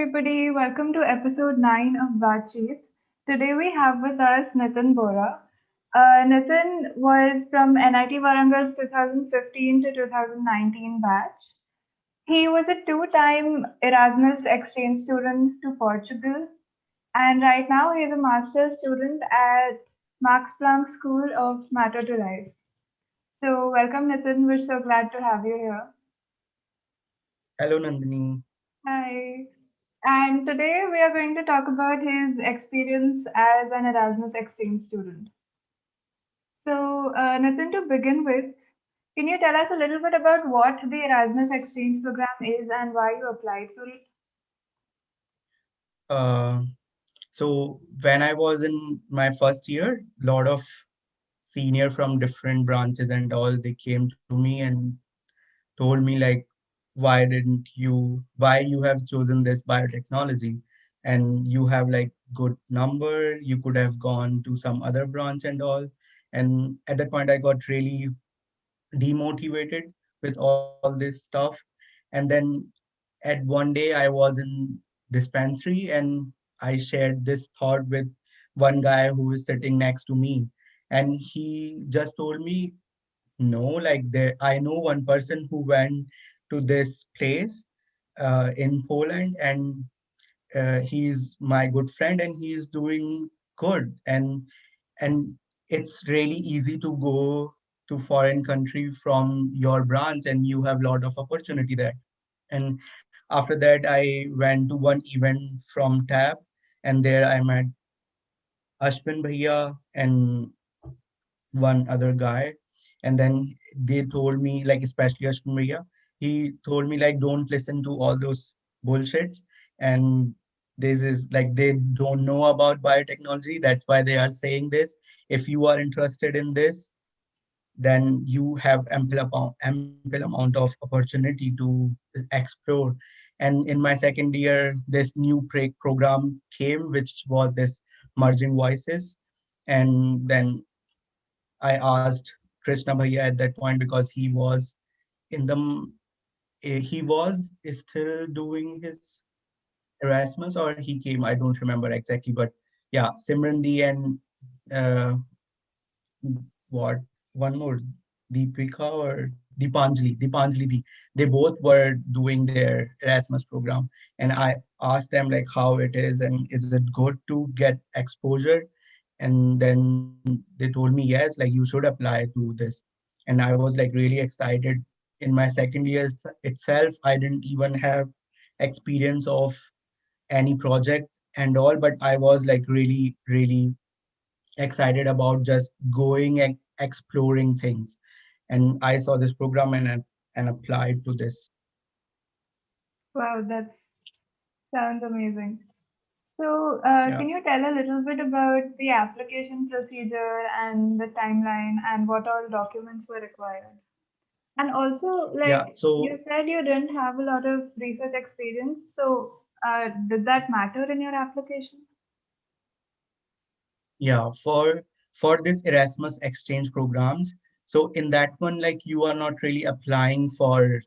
everybody. Welcome to episode 9 of BATCHEET. Today we have with us Nitin Bohra. Nitin was from NIT Warangal's 2015 to 2019 batch. He was a two-time Erasmus Exchange student to Portugal, and right now he is a master's student at Max Planck School of Matter to Life. So, welcome Nitin. We're so glad to have you here. Hello, Nandini. Hi. And today we are going to talk about his experience as an Erasmus exchange student. So, Nitin, to begin with, can you tell us a little bit about what the Erasmus exchange program is and why you applied for it? Uh, so when I was in my first year, lot of senior from different branches and all, they came to me and told me like, why you have chosen this biotechnology, and you have like good number, you could have gone to some other branch and all. And at that point, I got really demotivated with all this stuff. And then at one day I was in dispensary and I shared this thought with one guy who is sitting next to me, and he just told me, no, like there I know one person who went to this place in Poland, and he's my good friend and he is doing good. And it's really easy to go to foreign country from your branch, and you have a lot of opportunity there. And after that, I went to one event from TAP, and there I met Ashwin Bhaiya and one other guy. And then they told me, like, especially Ashwin Bhaiya, he told me, like, don't listen to all those bullshits. And this is like, they don't know about biotechnology. That's why they are saying this. If you are interested in this, then you have ample amount of opportunity to explore. And in my second year, this new program came, which was this merging voices. And then I asked Krishna Bhaiya at that point, because he was in the he was still doing his Erasmus, or he came, I don't remember exactly. But yeah, Simrandy and uh, what one more, Deepika or Dipanjali, they both were doing their Erasmus program. And I asked them like how it is and is it good to get exposure. And then they told me, yes, like you should apply to this. And I was like really excited. In my second year itself, I didn't even have experience of any project and all, but I was like really excited about just going and exploring things. And I saw this program and applied to this. Wow, that sounds amazing. So, Yeah. can you tell a little bit about the application procedure and the timeline and what all documents were required? And also, Yeah. like you So said, you didn't have a lot of research experience. So, did that matter in your application? yeah, for this Erasmus exchange programs, so in that one, like you are not really applying for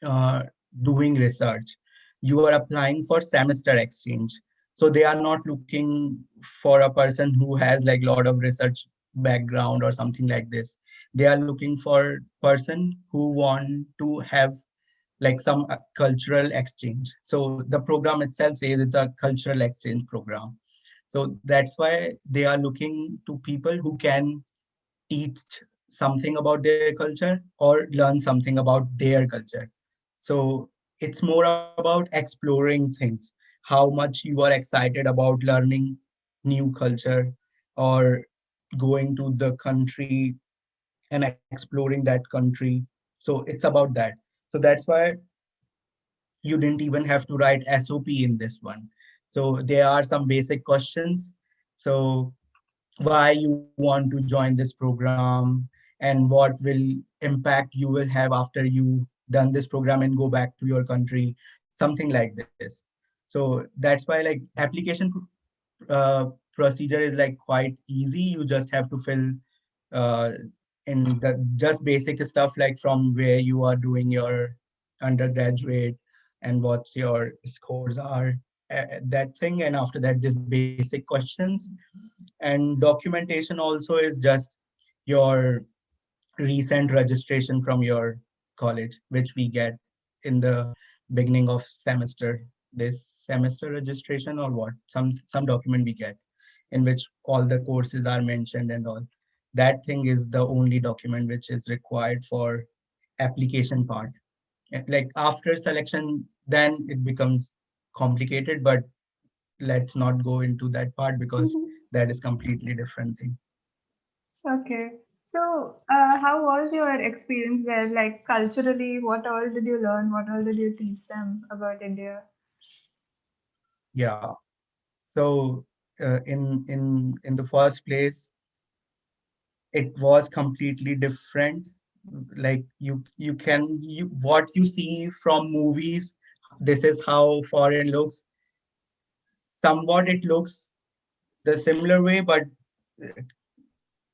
uh, doing research. You are applying for semester exchange. So they are not looking for a person who has like a lot of research background or something like this. They are looking for person who want to have like some cultural exchange. So the program itself says it's a cultural exchange program. So that's why they are looking to people who can teach something about their culture or learn something about their culture. So it's more about exploring things, how much you are excited about learning new culture or going to the country and exploring that country. So it's about that. So that's why you didn't even have to write SOP in this one. So there are some basic questions. So why you want to join this program and what will impact you will have after you done this program and go back to your country, something like this. So that's why like application uh, procedure is like quite easy. You just have to fill uh, in the just basic stuff, like from where you are doing your undergraduate, and what's your scores are, that thing. And after that, this basic questions. And documentation also is just your recent registration from your college, which we get in the beginning of semester, this semester registration or what, some document we get in which all the courses are mentioned and all. That thing is the only document which is required for application part. Like after selection, then it becomes complicated, but let's not go into that part because that is completely different thing. Okay. So, how was your experience there? Like culturally, what all did you learn? What all did you teach them about India? Yeah. So in the first place, it was completely different. Like you what you see from movies, this is how foreign looks. Somewhat it looks the similar way, but uh,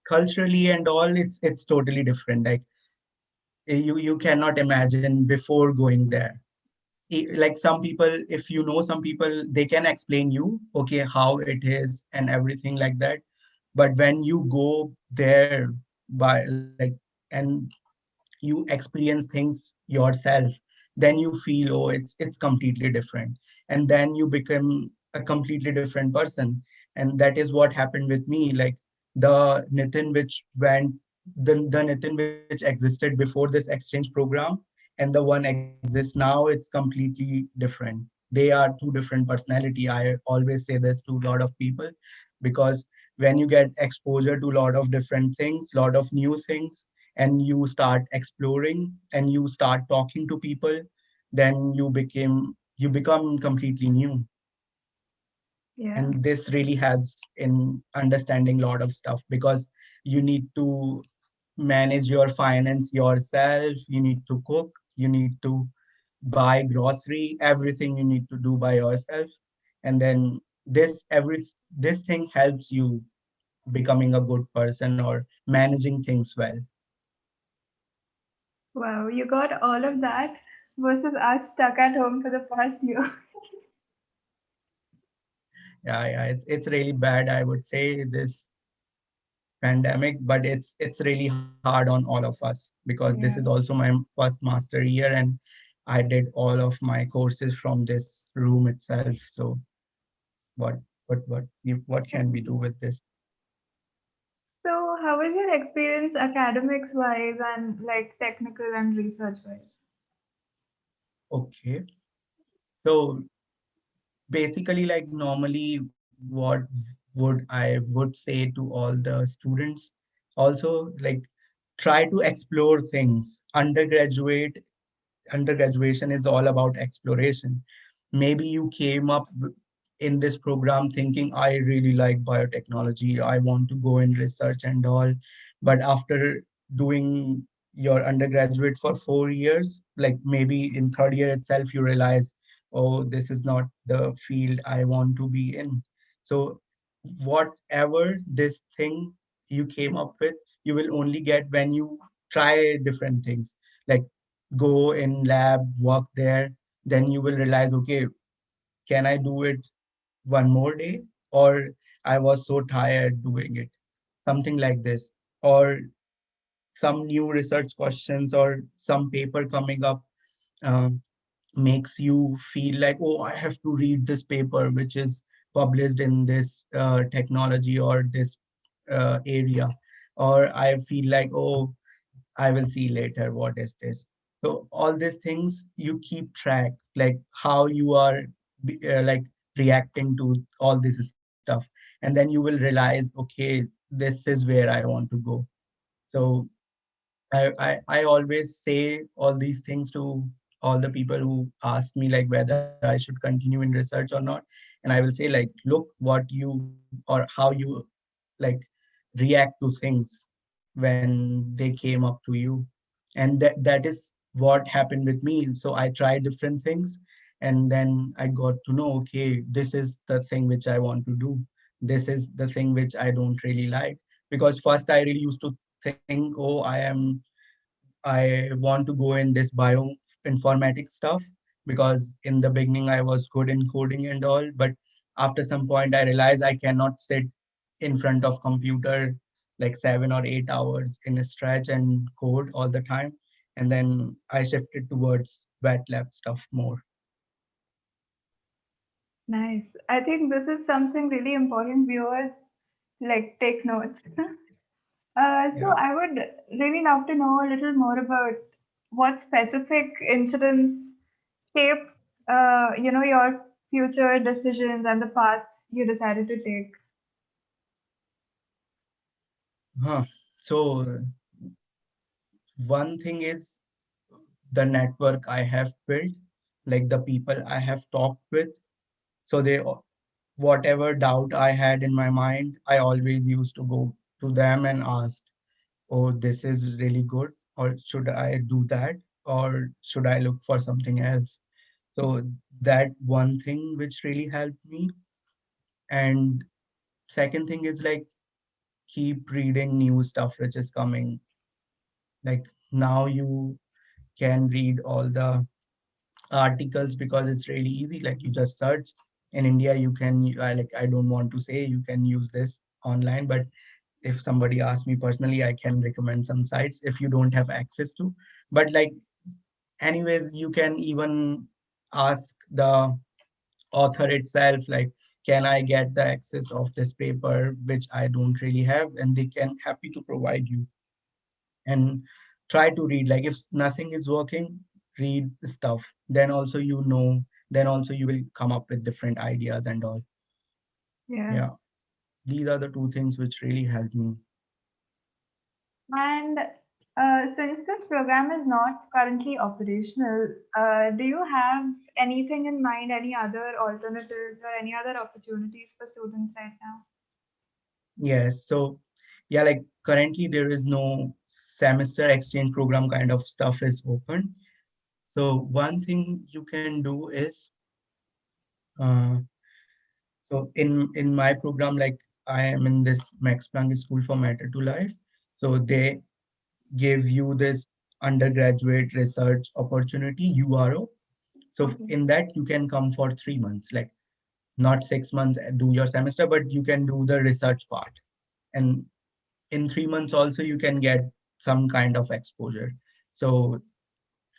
culturally and all, it's totally different. Like you cannot imagine before going there. Like some people, if you know some people, they can explain you okay how it is and everything like that. But when you go there by like, and you experience things yourself, then you feel, oh, it's completely different. And then you become a completely different person. And that is what happened with me. Like the Nitin which went, the Nitin which existed before this exchange program and the one exists now, it's completely different. They are two different personality. I always say this to a lot of people, because when you get exposure to a lot of different things, lot of new things, and you start exploring and you start talking to people, then you become completely new. Yeah. And this really helps in understanding a lot of stuff, because you need to manage your finance yourself, you need to cook, you need to buy grocery, everything you need to do by yourself. And then this thing helps you becoming a good person or managing things well. Wow, you got all of that versus us stuck at home for the past year. Yeah, it's really bad, I would say, this pandemic, but it's really hard on all of us, because this is Yeah. also my first master year, and I did all of my courses from this room itself. So what what can we do with this? So, how was your experience academics wise and like technical and research wise? Okay. So basically, like normally, what would say to all the students also, like try to explore things. Undergraduation is all about exploration. Maybe you came up in this program thinking, I really like biotechnology, I want to go in research and all. But after doing your undergraduate for 4 years, like maybe in third year itself, you realize, oh, this is not the field I want to be in. So whatever this thing you came up with, you will only get when you try different things. Like go in lab, work there, then you will realize, okay, can I do it one more day? Or I was so tired doing it. Something like this. Or some new research questions or some paper coming up um, makes you feel like, oh, I have to read this paper, which is published in this technology or this area. Or I feel like, oh, I will see later what is this. So all these things you keep track, like how you are like reacting to all this stuff, and then you will realize, okay, this is where I want to go. So I always say all these things to all the people who ask me like whether I should continue in research or not. And I will say like, look what you or how you like react to things when they came up to you. And that is what happened with me. So I tried different things, and then I got to know, okay, this is the thing which I want to do. This is the thing which I don't really like. Because first I really used to think, oh, I want to go in this bioinformatics stuff. because in the beginning I was good in coding and all, but after some point I realized I cannot sit in front of computer like 7 or 8 hours in a stretch and code all the time. And then I shifted towards wet lab stuff more. Nice. I think this is something really important. Viewers like take notes. So Yeah. I would really love to know a little more about what specific incidents shaped, your future decisions and the path you decided to take. Huh. So one thing is the network I have built, like the people I have talked with. So whatever doubt I had in my mind, I always used to go to them and ask, oh, this is really good, or should I do that, or should I look for something else? So that one thing which really helped me. And second thing is like keep reading new stuff which is coming. Like now you can read all the articles because it's really easy. Like you just search. In India, you can I don't want to say you can use this online, but if somebody asks me personally, I can recommend some sites if you don't have access to. But like anyways, you can even ask the author itself, like, can I get the access of this paper which I don't really have, and they can happy to provide you. And try to read, like if nothing is working, read stuff, then also then also you will come up with different ideas and all. Yeah. Yeah, these are the two things which really helped me. And since this program is not currently operational, do you have anything in mind, any other alternatives or any other opportunities for students right now? Yes, so yeah, like currently there is no semester exchange program kind of stuff is open. So one thing you can do is uh, so in my program, like I am in this Max Planck School for Matter to Life. So they give you this undergraduate research opportunity, URO. So Okay. in that you can come for 3 months, like not 6 months do your semester, but you can do the research part. And in 3 months also you can get some kind of exposure. So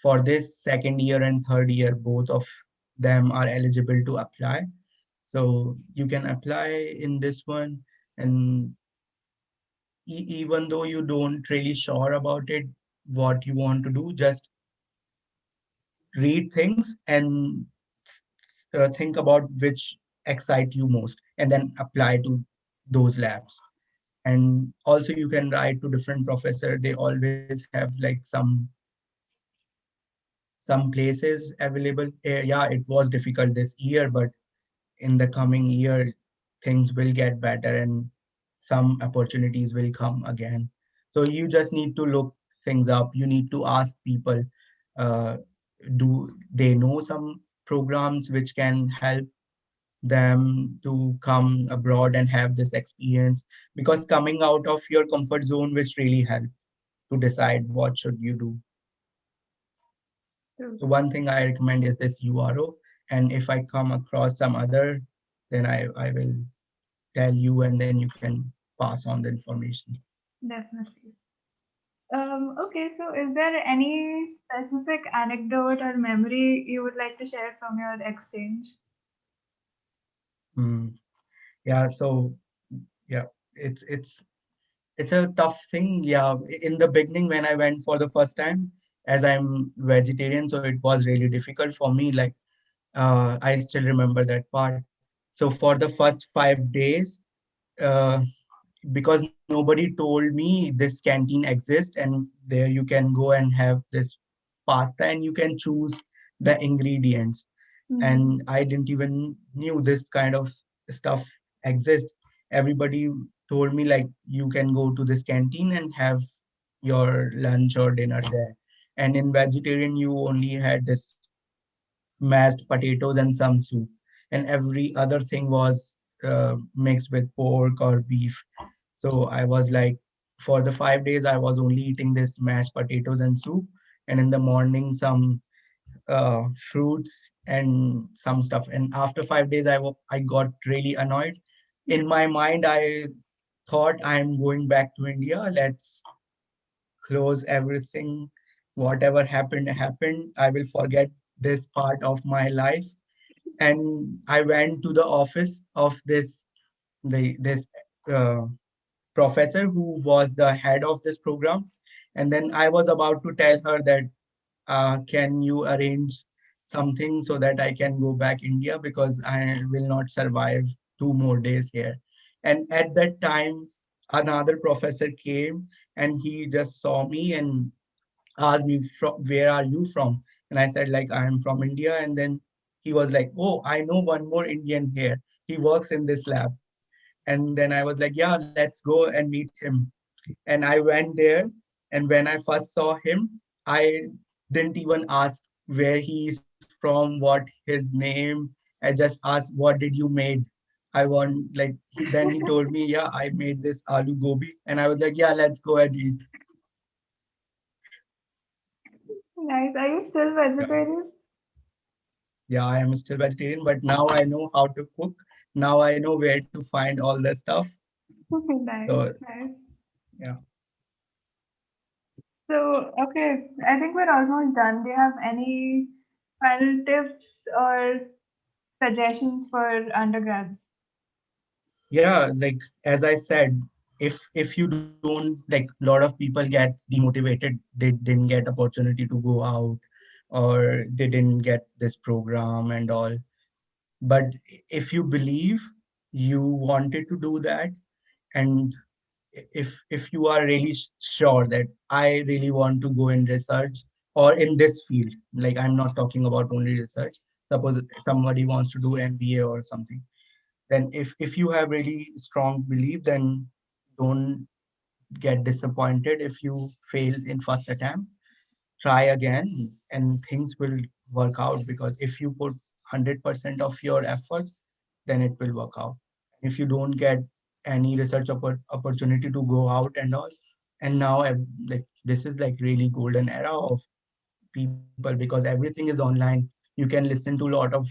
for this second year and third year, both of them are eligible to apply. So you can apply in this one. And even though you don't really sure about it, what you want to do, just read things and think about which excite you most, and then apply to those labs. And also you can write to different professor. They always have like some places available. Yeah, it was difficult this year, but in the coming year things will get better and some opportunities will come again. So you just need to look things up. You need to ask people, uh, do they know some programs which can help them to come abroad and have this experience, because coming out of your comfort zone which really help to decide what should you do. True. So one thing I recommend is this URO, and if I come across some other, then I will tell you, and then you can pass on the information. Definitely. Okay, so is there any specific anecdote or memory you would like to share from your exchange? Mm. Yeah, so yeah, it's it's a tough thing. Yeah, in the beginning when I went for the first time, as I'm vegetarian, so it was really difficult for me. Like I still remember that part. So for the first 5 days, uh, because nobody told me this canteen exists and there you can go and have this pasta and you can choose the ingredients. Hmm. And I didn't even knew this kind of stuff exists. Everybody told me like you can go to this canteen and have your lunch or dinner there. And in vegetarian you only had this mashed potatoes and some soup, and every other thing was mixed with pork or beef. So I was like, for the 5 days, I was only eating this mashed potatoes and soup, and in the morning, some fruits and some stuff. And after 5 days, I got really annoyed. In my mind, I thought I'm going back to India. Let's close everything. Whatever happened, happened. I will forget this part of my life. And I went to the office of this uh, professor who was the head of this program. And then I was about to tell her that, can you arrange something so that I can go back India because I will not survive 2 more days here. And at that time, another professor came and he just saw me and asked me, where are you from? And I said, like, I am from India. And then he was like, oh, I know one more Indian here. He works in this lab. And then I was like, yeah, let's go and meet him. And I went there. And when I first saw him, I didn't even ask where he is from, what his name. I just asked, what did you made? I want, like, then he told me, yeah, I made this aloo gobi. And I was like, yeah, let's go and eat. Nice. Are you still Yeah, vegetarian? yeah, I am still vegetarian, but now I know how to cook. Now I know where to find all the stuff. Nice, So, nice. yeah. So, okay, I think we're almost done. Do you have any final tips or suggestions for undergrads? Yeah, like as I said, if you don't, like, a lot of people get demotivated, they didn't get opportunity to go out, or they didn't get this program and all. But if you believe you wanted to do that, and if you are really sure that I really want to go in research or in this field, like, I'm not talking about only research. Suppose somebody wants to do MBA or something, then if you have really strong belief, then don't get disappointed if you fail in first attempt. Try again, and things will work out, because if you put 100% of your effort, then it will work out. If you don't get any research opportunity to go out and all, and now, like, this is like really golden era of people, because everything is online. You can listen to a lot of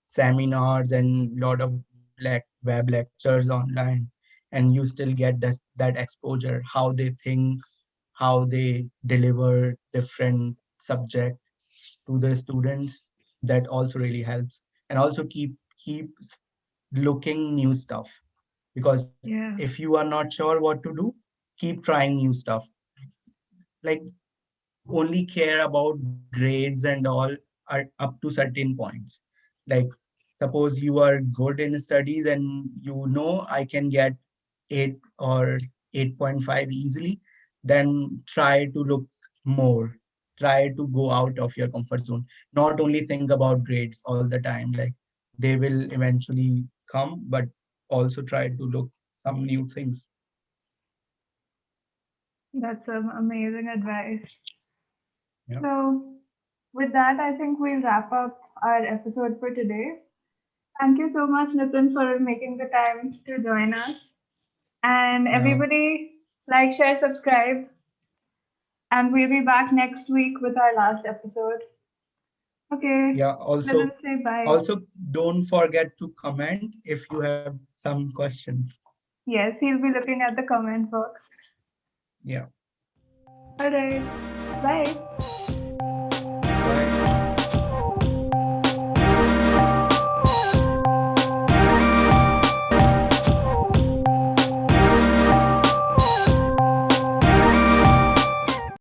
seminars and lot of web lectures online, and you still get that exposure, how they think, how they deliver different subject to the students. That also really helps. And also keep looking new stuff, because Yeah, if you are not sure what to do, keep trying new stuff. Like, only care about grades and all are up to certain points. Like, suppose you are good in studies and you know I can get 8 or 8.5 easily, then try to look more. Try to go out of your comfort zone. Not only think about grades all the time, like, they will eventually come, but also try to look some new things. that's some amazing advice. Yeah. So, with that, I think we'll wrap up our episode for today. Thank you so much, Nitin, for making the time to join us. And Yeah. everybody, like, share, subscribe, and we'll be back next week with our last episode. Okay, Yeah, Nitin, also say bye. also don't forget to comment if you have some questions. Yes, he'll be looking at the comment box. Yeah. All right, bye.